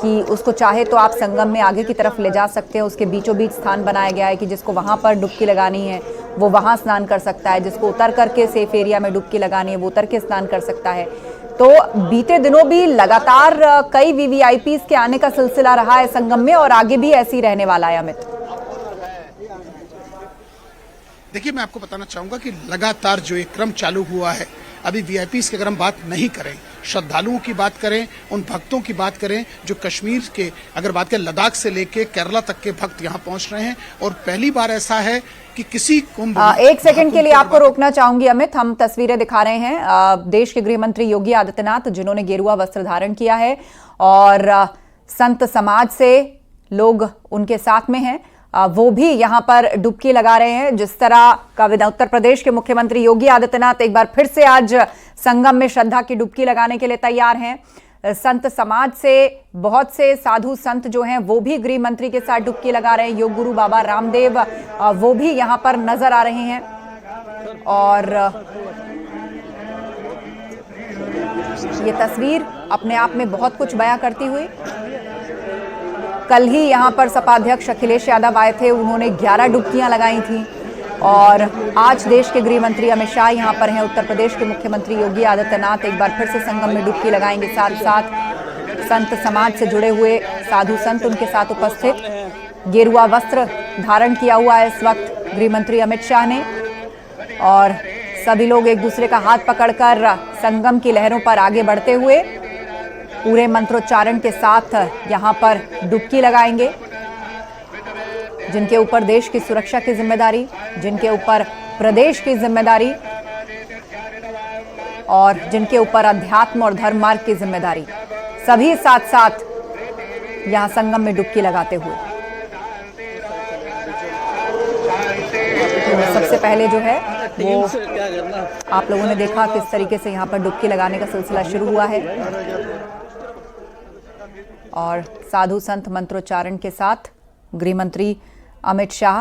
कि उसको चाहे तो आप संगम में आगे की तरफ ले जा सकते हैं। उसके बीचों बीच स्थान बनाया गया है कि जिसको वहां पर डुबकी लगानी है वो वहां स्नान कर सकता है, जिसको उतर करके सेफ एरिया में डुबकी लगानी है वो उतर के स्नान कर सकता है। तो बीते दिनों भी लगातार कई वीवीआईपीज के आने का सिलसिला रहा है संगम में और आगे भी ऐसी रहने वाला है। अमित, देखिए, मैं आपको बताना चाहूंगा कि लगातार जो एक क्रम चालू हुआ है, अभी वीआईपीज की अगर हम बात नहीं करें, श्रद्धालुओं की बात करें, उन भक्तों की बात करें जो कश्मीर के, अगर बात करें लद्दाख से लेके केरला तक के भक्त यहाँ पहुंच रहे हैं। और पहली बार ऐसा है कि किसी कुंभ एक सेकंड के लिए आपको रोकना चाहूंगी अमित। हम तस्वीरें दिखा रहे हैं देश के गृह मंत्री योगी आदित्यनाथ जिन्होंने गेरुआ वस्त्र धारण किया है और संत समाज से लोग उनके साथ में हैं, वो भी यहां पर डुबकी लगा रहे हैं। जिस तरह का उत्तर प्रदेश के मुख्यमंत्री योगी आदित्यनाथ एक बार फिर से आज संगम में श्रद्धा की डुबकी लगाने के लिए तैयार हैं। संत समाज से बहुत से साधु संत जो हैं वो भी गृह मंत्री के साथ डुबकी लगा रहे हैं। योग गुरु बाबा रामदेव वो भी यहां पर नजर आ रहे हैं और ये तस्वीर अपने आप में बहुत कुछ बयां करती हुई। कल ही यहां पर सपा अध्यक्ष अखिलेश यादव आए थे, उन्होंने 11 डुबकियां लगाई थी और आज देश के गृह मंत्री अमित शाह यहां पर हैं। उत्तर प्रदेश के मुख्यमंत्री योगी आदित्यनाथ एक बार फिर से संगम में डुबकी लगाएंगे। साथ साथ संत समाज से जुड़े हुए साधु संत उनके साथ उपस्थित। गेरुआ वस्त्र धारण किया हुआ है इस वक्त गृह मंत्री अमित शाह ने और सभी लोग एक दूसरे का हाथ पकड़कर संगम की लहरों पर आगे बढ़ते हुए पूरे मंत्रोच्चारण के साथ यहां पर डुबकी लगाएंगे। जिनके ऊपर देश की सुरक्षा की जिम्मेदारी, जिनके ऊपर प्रदेश की जिम्मेदारी और जिनके ऊपर अध्यात्म और धर्म मार्ग की जिम्मेदारी, सभी साथ साथ यहां संगम में डुबकी लगाते हुए। तो सबसे पहले जो है वो आप लोगों ने देखा किस तरीके से यहां पर डुबकी लगाने का सिलसिला शुरू हुआ है और साधु संत मंत्रोच्चारण के साथ गृह मंत्री अमित शाह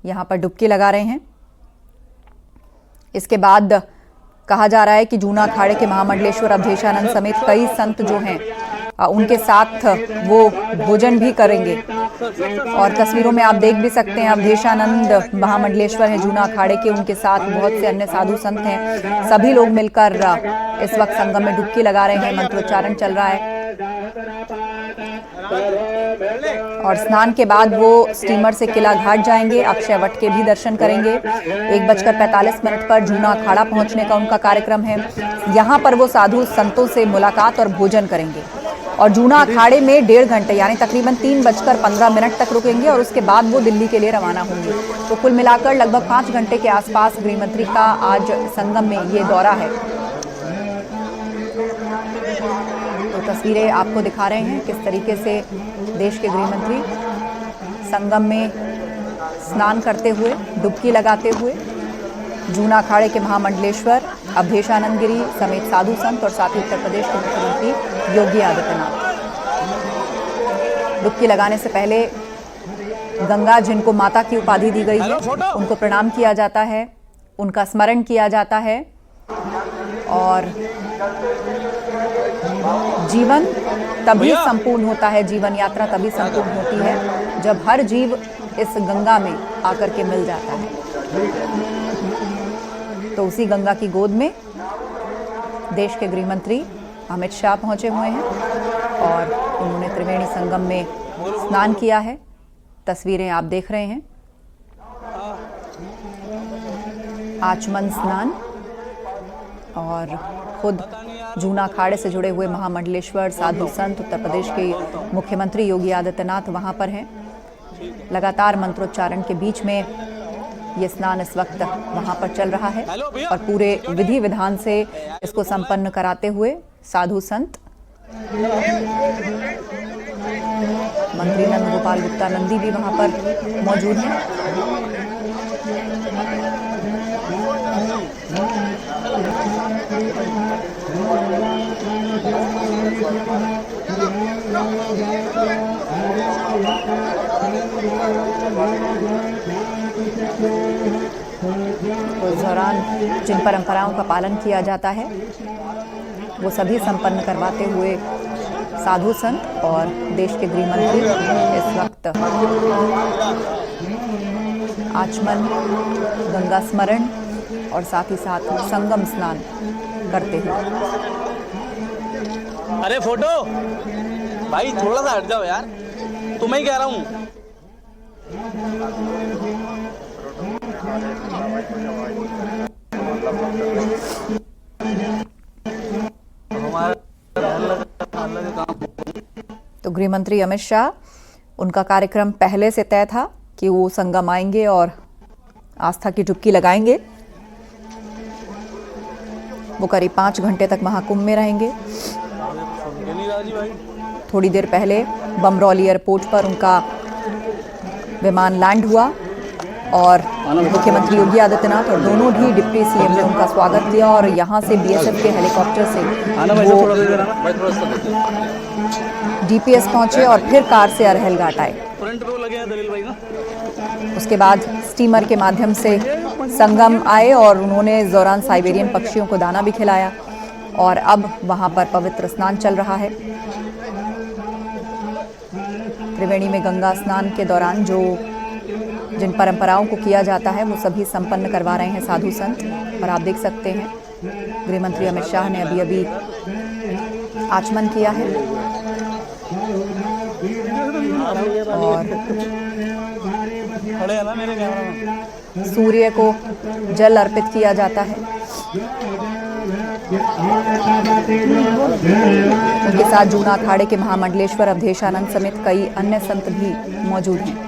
यहां पर डुबकी लगा रहे हैं। इसके बाद कहा जा रहा है कि जूना अखाड़े के महामंडलेश्वर अवधेशानंद समेत कई संत जो हैं उनके साथ वो भोजन भी करेंगे और तस्वीरों में आप देख भी सकते हैं अवधेशानंद महामंडलेश्वर हैं जूना अखाड़े के, उनके साथ बहुत से अन्य साधु संत हैं। सभी लोग मिलकर इस वक्त संगम में डुबकी लगा रहे हैं, मंत्रोच्चारण चल रहा है और स्नान के बाद वो स्टीमर से किला घाट जाएंगे, अक्षय वट के भी दर्शन करेंगे। 1:45 पर जूना अखाड़ा पहुंचने का उनका कार्यक्रम है। यहाँ पर वो साधु संतों से मुलाकात और भोजन करेंगे और जूना अखाड़े में 1.5 घंटे यानी तकरीबन 3:15 तक रुकेंगे और उसके बाद वो दिल्ली के लिए रवाना होंगे। तो कुल मिलाकर लगभग 5 घंटे के आसपास गृह मंत्री का आज संगम में ये दौरा है। तो तस्वीरें आपको दिखा रहे हैं किस तरीके से देश के गृह मंत्री संगम में स्नान करते हुए, डुबकी लगाते हुए जूना अखाड़े के महामंडलेश्वर अवधेशानंद गिरी समेत साधु संत और साथ ही उत्तर प्रदेश के मुख्यमंत्री योगी आदित्यनाथ। डुबकी लगाने से पहले गंगा, जिनको माता की उपाधि दी गई है, उनको प्रणाम किया जाता है, उनका स्मरण किया जाता है और जीवन तभी संपूर्ण होता है, जीवन यात्रा तभी संपूर्ण होती है जब हर जीव इस गंगा में आकर के मिल जाता है। तो उसी गंगा की गोद में देश के गृह मंत्री अमित शाह पहुंचे हुए हैं और उन्होंने त्रिवेणी संगम में स्नान किया है। तस्वीरें आप देख रहे हैं, आचमन स्नान और खुद जूना अखाड़े से जुड़े हुए महामंडलेश्वर साधु संत उत्तर प्रदेश के मुख्यमंत्री योगी आदित्यनाथ वहां पर हैं। लगातार मंत्रोच्चारण के बीच में ये स्नान इस वक्त वहां पर चल रहा है और पूरे विधि विधान से इसको संपन्न कराते हुए साधु संत मंत्री नंद गोपाल गुप्ता नंदी भी वहां पर मौजूद हैं। तो इस दौरान जिन परंपराओं का पालन किया जाता है वो सभी संपन्न करवाते हुए साधु संत और देश के गृह मंत्री इस वक्त आचमन, गंगा स्मरण और साथ ही साथ संगम स्नान करते हैं। अरे फोटो भाई थोड़ा सा हट जाओ यार, तुम्हें ही कह रहा हूँ। तो गृह मंत्री अमित शाह, उनका कार्यक्रम पहले से तय था कि वो संगम आएंगे और आस्था की डुबकी लगाएंगे। वो करीब 5 घंटे तक महाकुंभ में रहेंगे। थोड़ी देर पहले बमरौली एयरपोर्ट पर उनका विमान लैंड हुआ और मुख्यमंत्री योगी आदित्यनाथ और दोनों ही डिप्टी सीएम ने उनका स्वागत किया और यहां से बीएसएफ के हेलीकॉप्टर से डीपीएस पहुंचे और फिर कार से अरहल घाट आए। उसके बाद स्टीमर के माध्यम से संगम आए और उन्होंने इस दौरान साइबेरियन पक्षियों को दाना भी खिलाया और अब वहां पर पवित्र स्नान चल रहा है। त्रिवेणी में गंगा स्नान के दौरान जिन परंपराओं को किया जाता है वो सभी संपन्न करवा रहे हैं साधु संत। और आप देख सकते हैं गृह मंत्री अमित शाह ने अभी आचमन किया है और सूर्य को जल अर्पित किया जाता है। उनके साथ जूना अखाड़े के महामंडलेश्वर अवधेशानंद समेत कई अन्य संत भी मौजूद हैं।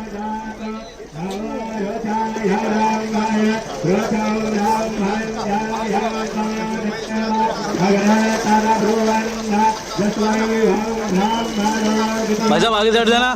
भाई साहब आगे चढ़ जाना।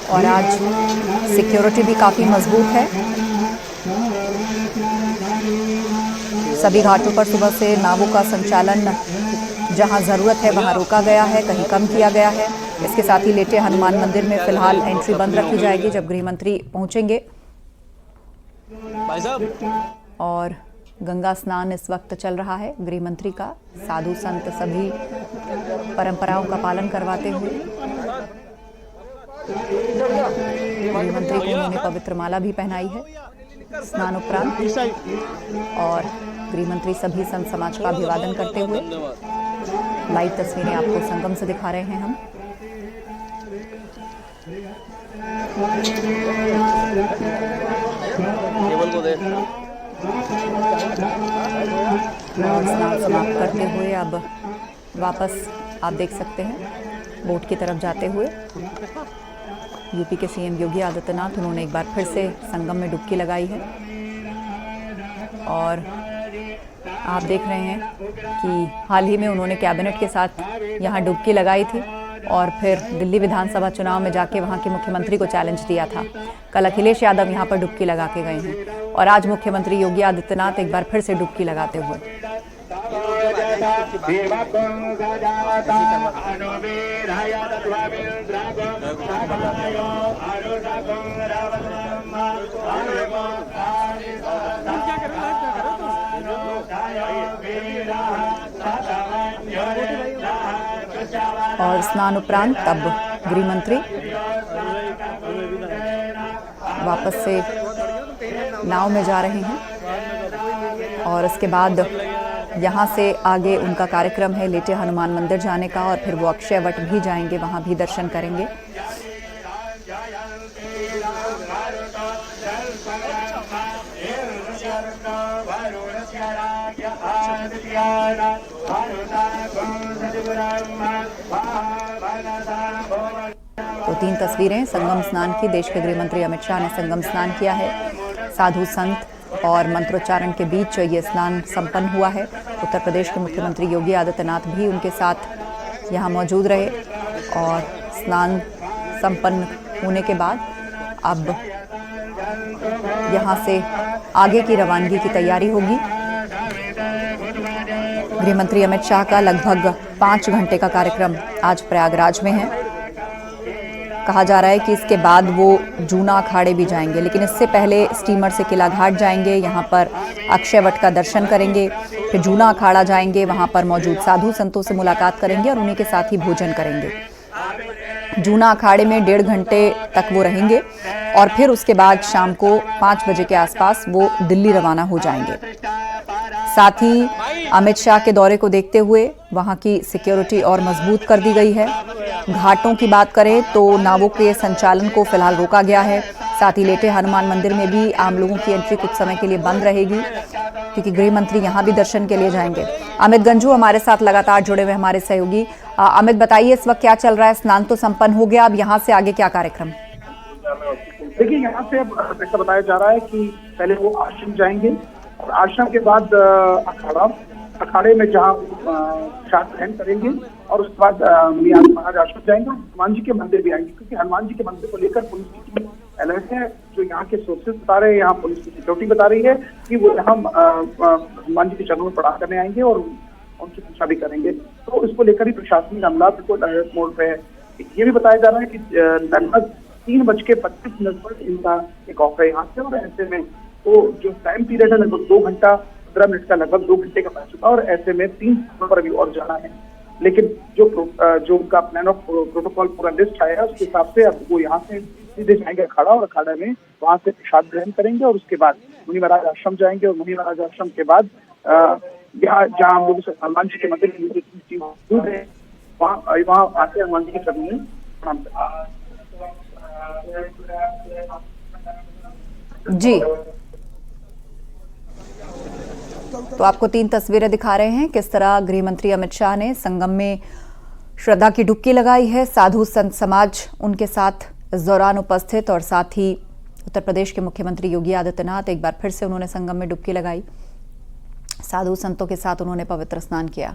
और आज सिक्योरिटी भी काफी मजबूत है। सभी घाटों पर सुबह से नावों का संचालन जहां जरूरत है वहां रोका गया है, कहीं कम किया गया है। इसके साथ ही लेटे हनुमान मंदिर में फिलहाल एंट्री बंद रखी जाएगी जब गृह मंत्री पहुंचेंगे। भाई साहब और गंगा स्नान इस वक्त चल रहा है गृह मंत्री का। साधु संत सभी परंपराओं का पालन करवाते हुए गृह मंत्री को उन्होंने पवित्र माला भी पहनाई है स्नान उपरांत। और गृह मंत्री सभी संत समाज का अभिवादन करते हुए लाइव तस्वीरें आपको संगम से दिखा रहे हैं हम। केबल को दे। और स्नान समाप्त करते हुए अब वापस आप देख सकते हैं बोट की तरफ जाते हुए यूपी के सीएम योगी आदित्यनाथ, उन्होंने एक बार फिर से संगम में डुबकी लगाई है। और आप देख रहे हैं कि हाल ही में उन्होंने कैबिनेट के साथ यहाँ डुबकी लगाई थी और फिर दिल्ली विधानसभा चुनाव में जाके वहाँ के मुख्यमंत्री को चैलेंज दिया था। कल अखिलेश यादव यहाँ पर डुबकी लगा के गए हैं और आज मुख्यमंत्री योगी आदित्यनाथ एक बार फिर से डुबकी लगाते हुए। और स्नान उपरांत तब गृह मंत्री वापस से नाव में जा रहे हैं और इसके बाद यहाँ से आगे उनका कार्यक्रम है लेटे हनुमान मंदिर जाने का और फिर वो अक्षय वट भी जाएंगे, वहाँ भी दर्शन करेंगे। तो 3 तस्वीरें संगम स्नान की। देश के गृह मंत्री अमित शाह ने संगम स्नान किया है। साधु संत और मंत्रोच्चारण के बीच ये स्नान संपन्न हुआ है। उत्तर प्रदेश के मुख्यमंत्री योगी आदित्यनाथ भी उनके साथ यहाँ मौजूद रहे और स्नान संपन्न होने के बाद अब यहाँ से आगे की रवानगी की तैयारी होगी। गृह मंत्री अमित शाह का लगभग 5 घंटे का कार्यक्रम आज प्रयागराज में है। कहा जा रहा है कि इसके बाद वो जूना अखाड़े भी जाएंगे, लेकिन इससे पहले स्टीमर से किला घाट जाएंगे, यहाँ पर अक्षय वट का दर्शन करेंगे, फिर जूना अखाड़ा जाएंगे, वहाँ पर मौजूद साधु संतों से मुलाकात करेंगे और उन्हीं के साथ ही भोजन करेंगे। जूना अखाड़े में 1.5 घंटे तक वो रहेंगे और फिर उसके बाद शाम को 5 बजे के आसपास वो दिल्ली रवाना हो जाएंगे। साथ ही अमित शाह के दौरे को देखते हुए वहां की सिक्योरिटी और मजबूत कर दी गई है। घाटों की बात करें तो नावों के संचालन को फिलहाल रोका गया है। साथ ही लेटे हनुमान मंदिर में भी आम लोगों की एंट्री कुछ समय के लिए बंद रहेगी, क्योंकि गृह मंत्री यहां भी दर्शन के लिए जाएंगे। अमित गंजू हमारे साथ लगातार जुड़े हुए हमारे सहयोगी। अमित, बताइए इस वक्त क्या चल रहा है? स्नान तो संपन्न हो गया, अब यहाँ से आगे क्या कार्यक्रम? देखिए, यहाँ से अब ऐसा बताया जा रहा है कि पहले वो आश्रम जाएंगे और आश्रम के बाद अखाड़े में जहाँ प्रसाद ग्रहण करेंगे और उसके बाद महाराज आश्रम जाएंगे, हनुमान जी के मंदिर भी आएंगे, क्योंकि हनुमान जी के मंदिर को लेकर पुलिस की अलर्ट है। जो यहाँ के सोर्सेज बता रहे हैं, यहाँ पुलिस की सिक्योरिटी बता रही है कि वो यहाँ हनुमान जी के चरणों में प्रणाम करने आएंगे और उनकी पूजा भी करेंगे। तो इसको लेकर ही प्रशासनिक अमला बिल्कुल अलर्ट मोड पे है। ये भी बताया जा रहा है कि लगभग 3:25 पर इनका एक ऑफ है यहाँ से, और ऐसे में तो जो टाइम पीरियड है लगभग 2 घंटा 15 मिनट का, लगभग 2 घंटे का बच चुका, और ऐसे में 3 स्थानों पर अभी और जाना है। लेकिन जो उनका प्लान ऑफ प्रोटोकॉल पूरा लिस्ट आया है, उसके हिसाब से अब वो यहाँ से सीधे जाएंगे अखाड़ा, और अखाड़ा में वहां से प्रसाद ग्रहण करेंगे और उसके बाद मुनि महाराज आश्रम जाएंगे, और मुनि महाराज आश्रम के बाद यहाँ जहाँ हम लोग हनुमान जी के मंदिर मौजूद है, वहाँ आते हनुमान जी के चरणों में प्रणाम करते जी। तो आपको 3 तस्वीरें दिखा रहे हैं किस तरह गृह मंत्री अमित शाह ने संगम में श्रद्धा की डुबकी लगाई है। साधु संत समाज उनके साथ इस दौरान उपस्थित, और साथ ही उत्तर प्रदेश के मुख्यमंत्री योगी आदित्यनाथ एक बार फिर से उन्होंने संगम में डुबकी लगाई। साधु संतों के साथ उन्होंने पवित्र स्नान किया।